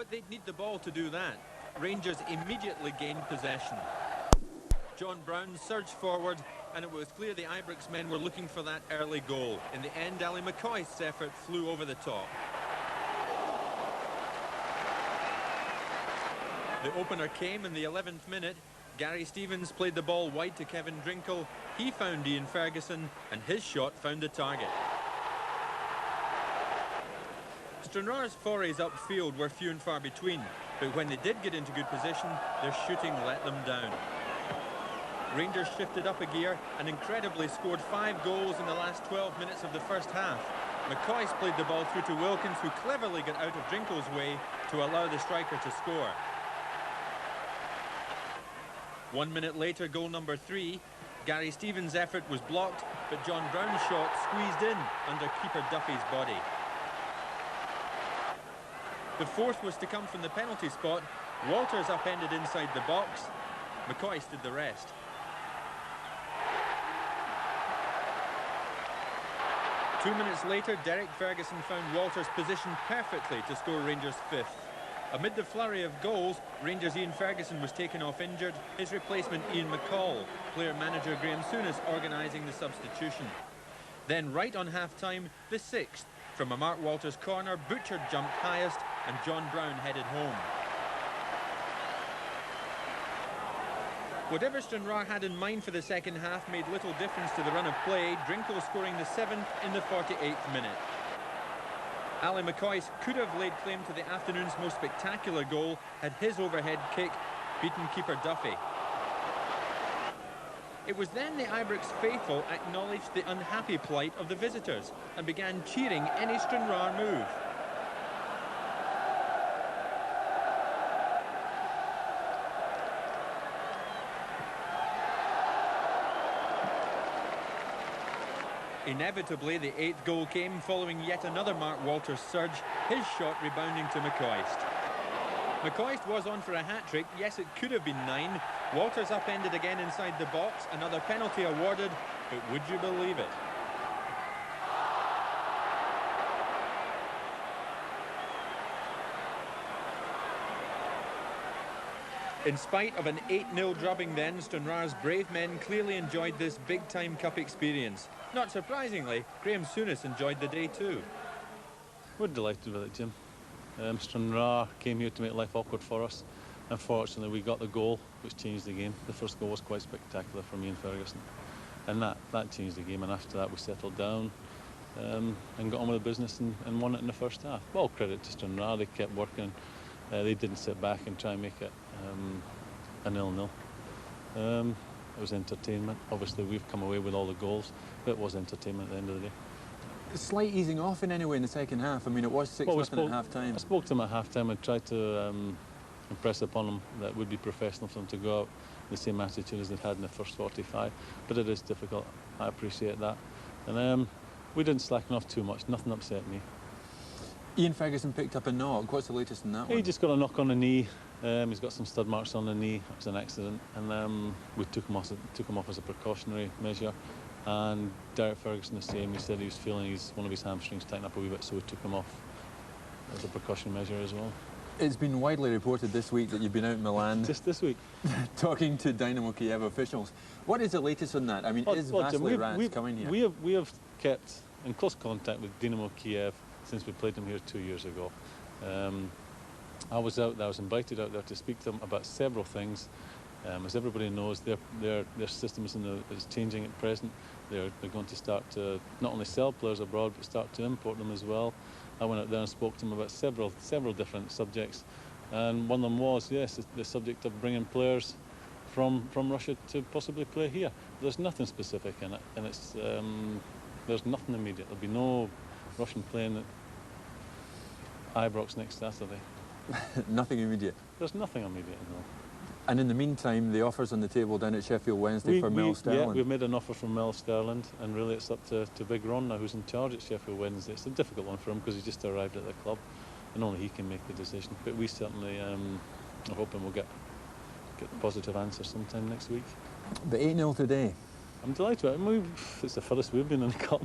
But they'd need the ball to do that. Rangers immediately gained possession. John Brown surged forward, and it was clear the Ibrox men were looking for that early goal. In the end, Ally McCoist's effort flew over the top. The opener came in the 11th minute. Gary Stevens played the ball wide to Kevin Drinkell. He found Ian Ferguson, and his shot found the target. Stranraer's forays upfield were few and far between, but when they did get into good position, their shooting let them down. Rangers shifted up a gear and incredibly scored 5 goals in the last 12 minutes of the first half. McCoist played the ball through to Wilkins, who cleverly got out of Drinkell's way to allow the striker to score. 1 minute later, goal number 3. Gary Stevens' effort was blocked, but John Brown's shot squeezed in under keeper Duffy's body. The fourth was to come from the penalty spot. Walters upended inside the box. McCoist did the rest. Two minutes later, Derek Ferguson found Walters positioned perfectly to score Rangers' 5th. Amid the flurry of goals, Rangers' Ian Ferguson was taken off injured. His replacement, Ian McCall, player-manager Graham Souness organising the substitution. Then, right on half-time, the 6th. From a Mark Walters corner, Butcher jumped highest and John Brown headed home. Whatever Stranraer had in mind for the second half made little difference to the run of play, Drinkell scoring the 7th in the 48th minute. Ally McCoist could have laid claim to the afternoon's most spectacular goal had his overhead kick beaten keeper Duffy. It was then the Ibrox faithful acknowledged the unhappy plight of the visitors and began cheering any Stranraer move. Inevitably, the 8th goal came following yet another Mark Walters surge, his shot rebounding to McCoist. McCoist was on for a hat-trick. Yes, it could have been 9. Walters upended again inside the box, another penalty awarded, but would you believe it? In spite of an 8-0 drubbing then, Stranraer's brave men clearly enjoyed this big-time cup experience. Not surprisingly, Graham Souness enjoyed the day too. We're delighted with it, Jim. Stranraer came here to make life awkward for us. Unfortunately, we got the goal, which changed the game. The first goal was quite spectacular from Ian Ferguson. And that changed the game, and after that we settled down and got on with the business and won it in the first half. All credit to Stranraer, they kept working. They didn't sit back and try and make it a 0-0. It was entertainment. Obviously, we've come away with all the goals, but it was entertainment at the end of the day. A slight easing off in any way in the second half. I mean, it was 6-0 at half-time. I spoke to them at half-time and tried to impress upon them that it would be professional for them to go out the same attitude as they'd had in the first 45. But it is difficult. I appreciate that. And we didn't slacken off too much. Nothing upset me. Ian Ferguson picked up a knock. What's the latest in that one? He just got a knock on the knee. He's got some stud marks on the knee. It was an accident, and we took him off as a precautionary measure. And Derek Ferguson the same. He said he was feeling one of his hamstrings tighten up a wee bit, so we took him off as a precautionary measure as well. It's been widely reported this week that you've been out in Milan. Just this week. Talking to Dynamo Kiev officials. What is the latest on that? I mean, is Vasily Rats coming here? We have kept in close contact with Dynamo Kiev since we played them here 2 years ago. I was out there, I was invited out there to speak to them about several things. As everybody knows, their system is changing at present. They're going to start to not only sell players abroad, but start to import them as well. I went out there and spoke to them about several different subjects, and one of them was, yes, the subject of bringing players from Russia to possibly play here. There's nothing specific in it, and there's nothing immediate. There'll be no Russian playing at Ibrox next Saturday. Nothing immediate? There's nothing immediate, no. And in the meantime, the offer's on the table down at Sheffield Wednesday for Mel Sterling. Yeah, we've made an offer from Mel Sterling, and really it's up to Big Ron now, who's in charge at Sheffield Wednesday. It's a difficult one for him because he's just arrived at the club, and only he can make the decision. But we certainly are hoping we'll get a positive answer sometime next week. But 8-0 today. I'm delighted. I mean, it's the furthest we've been in the cup.